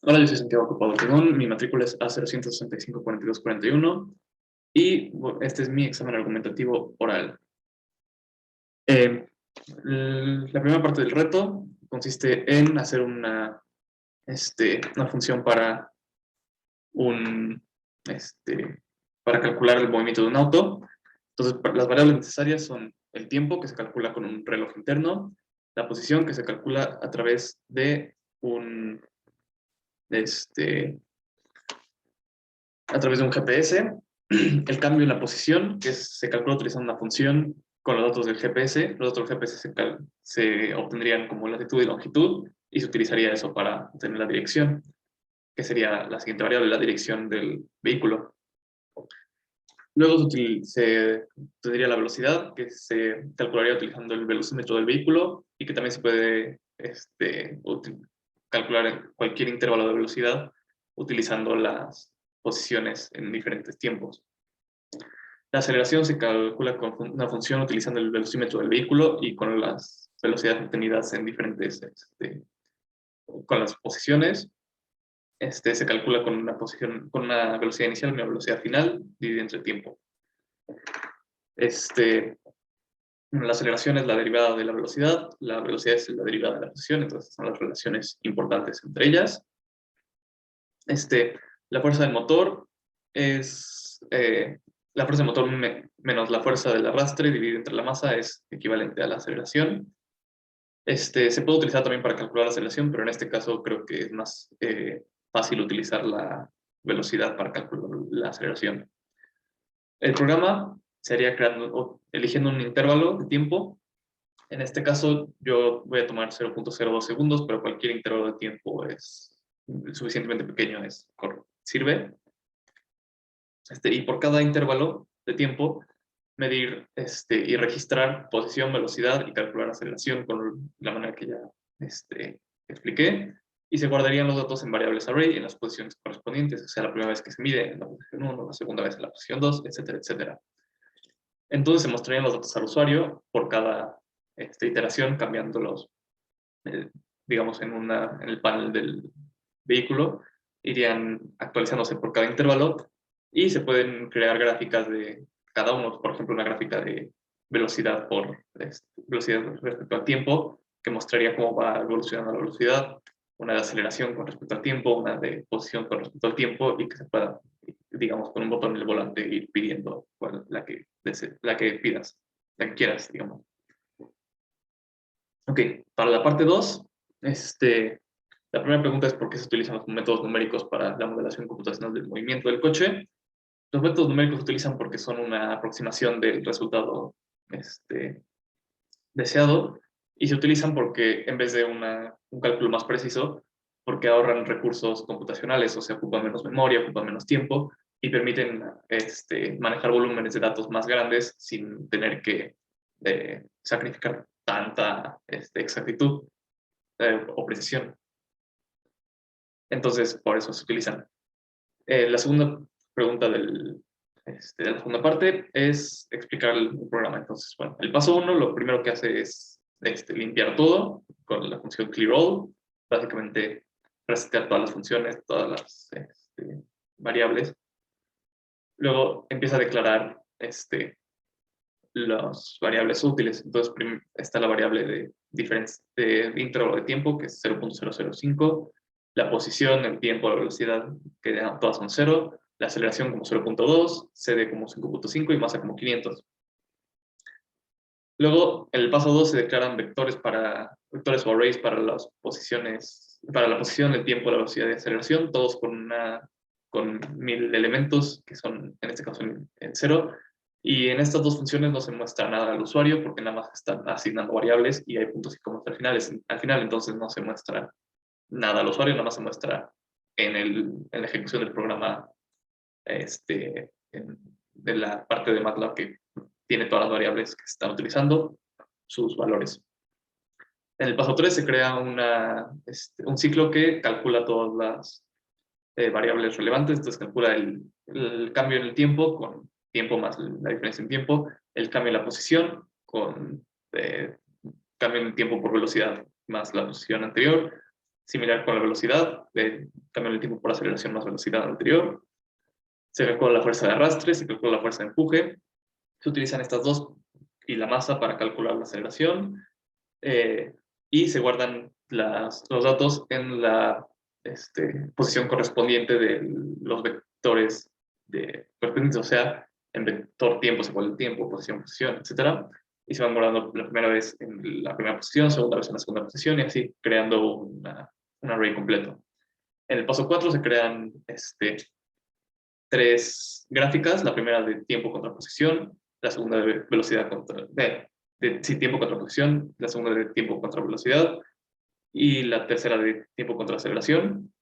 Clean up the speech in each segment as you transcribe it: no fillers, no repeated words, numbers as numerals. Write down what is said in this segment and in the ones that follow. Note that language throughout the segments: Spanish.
Hola, yo soy Santiago Copado Tegón, mi matrícula es A01654241 y este es mi examen argumentativo oral. Eh, la primera parte del reto consiste en hacer una función para, un, para calcular el movimiento de un auto. Entonces, las variables necesarias son el tiempo, que se calcula con un reloj interno, la posición, que se calcula a través de este, a través de un GPS, el cambio en la posición, que se calcula utilizando una función con los datos del GPS. Los datos del GPS se obtendrían como latitud y longitud, y se utilizaría eso para obtener la dirección, que sería la siguiente variable, la dirección del vehículo. Luego se tendría la velocidad, que se calcularía utilizando el velocímetro del vehículo, y que también se puede calcular en cualquier intervalo de velocidad utilizando las posiciones en diferentes tiempos. La aceleración se calcula con una función utilizando el velocímetro del vehículo y con las velocidades obtenidas en diferentes, con las posiciones. Se calcula con una posición, con una velocidad inicial y una velocidad final dividida entre tiempo. La aceleración es la derivada de la velocidad es la derivada de la posición, entonces son las relaciones importantes entre ellas. La fuerza del motor es la fuerza del motor menos la fuerza del arrastre dividido entre la masa es equivalente a la aceleración. Se puede utilizar también para calcular la aceleración, pero en este caso creo que es más fácil utilizar la velocidad para calcular la aceleración. El programa se haría eligiendo un intervalo de tiempo. En este caso yo voy a tomar 0.02 segundos, pero cualquier intervalo de tiempo es suficientemente pequeño, sirve. Y por cada intervalo de tiempo medir y registrar posición, velocidad y calcular aceleración con la manera que ya expliqué, y se guardarían los datos en variables array en las posiciones correspondientes, o sea, la primera vez que se mide en la posición 1, la segunda vez en la posición 2, etcétera, etcétera. Entonces se mostrarían los datos al usuario por cada iteración, cambiándolos, digamos, en el panel del vehículo, irían actualizándose por cada intervalo, y se pueden crear gráficas de cada uno, por ejemplo, una gráfica de velocidad velocidad respecto al tiempo, que mostraría cómo va evolucionando la velocidad, una de aceleración con respecto al tiempo, una de posición con respecto al tiempo, y que se pueda, digamos, con un botón en el volante ir pidiendo la que pidas, la que quieras, digamos. Ok, para la parte 2, la primera pregunta es ¿por qué se utilizan los métodos numéricos para la modelación computacional del movimiento del coche? Los métodos numéricos se utilizan porque son una aproximación del resultado deseado, y se utilizan porque en vez de un cálculo más preciso, porque ahorran recursos computacionales, o sea, ocupan menos memoria, ocupan menos tiempo, y permiten manejar volúmenes de datos más grandes sin tener que sacrificar tanta exactitud o precisión. Entonces, por eso se utilizan. La segunda pregunta de la segunda parte es explicar el programa. Entonces, bueno, el paso 1 lo primero que hace es limpiar todo con la función clear all, básicamente resetear todas las funciones, todas las variables. Luego empieza a declarar las variables útiles. Entonces, está la variable de intervalo de tiempo, que es 0.005, la posición, el tiempo, la velocidad, que todas son 0, la aceleración como 0.2, CD como 5.5 y masa como 500. Luego, en el paso 2 se declaran vectores o arrays para las posiciones, para la posición, el tiempo, la velocidad y aceleración, todos con 1000 elementos, que son en este caso en 0. Y en estas dos funciones no se muestra nada al usuario porque nada más están asignando variables y hay puntos y comas al final, entonces no se muestra nada al usuario, nada más se muestra en la ejecución del programa de la parte de MATLAB que tiene todas las variables que se están utilizando, sus valores. En el paso 3 se crea un ciclo que calcula todas las variables relevantes, entonces calcula el cambio en el tiempo con tiempo más la diferencia en tiempo, el cambio en la posición con cambio en el tiempo por velocidad más la posición anterior, similar con la velocidad, cambiar el tiempo por aceleración más velocidad anterior. Se calcula la fuerza de arrastre, se calcula la fuerza de empuje. Se utilizan estas dos y la masa para calcular la aceleración. Y se guardan los datos en la posición correspondiente de los vectores correspondientes, o sea, en vector tiempo es igual al tiempo, posición, etc. Y se van guardando la primera vez en la primera posición, segunda vez en la segunda posición, y así creando un array completo. En el paso 4 se crean tres gráficas, la primera de tiempo contra posición, la segunda de velocidad contra, sí, tiempo contra posición, la segunda de tiempo contra velocidad, y la tercera de tiempo contra aceleración.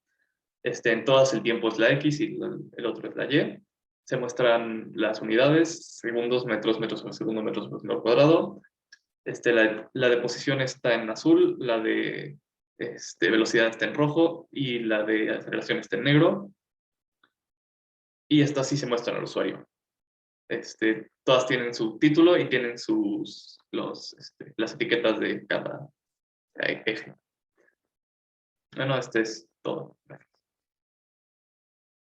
En todas el tiempo es la X y el otro es la Y. Se muestran las unidades, segundos, metros, metros por segundo, metros por metro cuadrado. La de posición está en azul, la de velocidad está en rojo y la de aceleración está en negro. Y estas sí se muestran al usuario. Todas tienen su título y tienen las etiquetas de cada eje. Bueno, este es todo.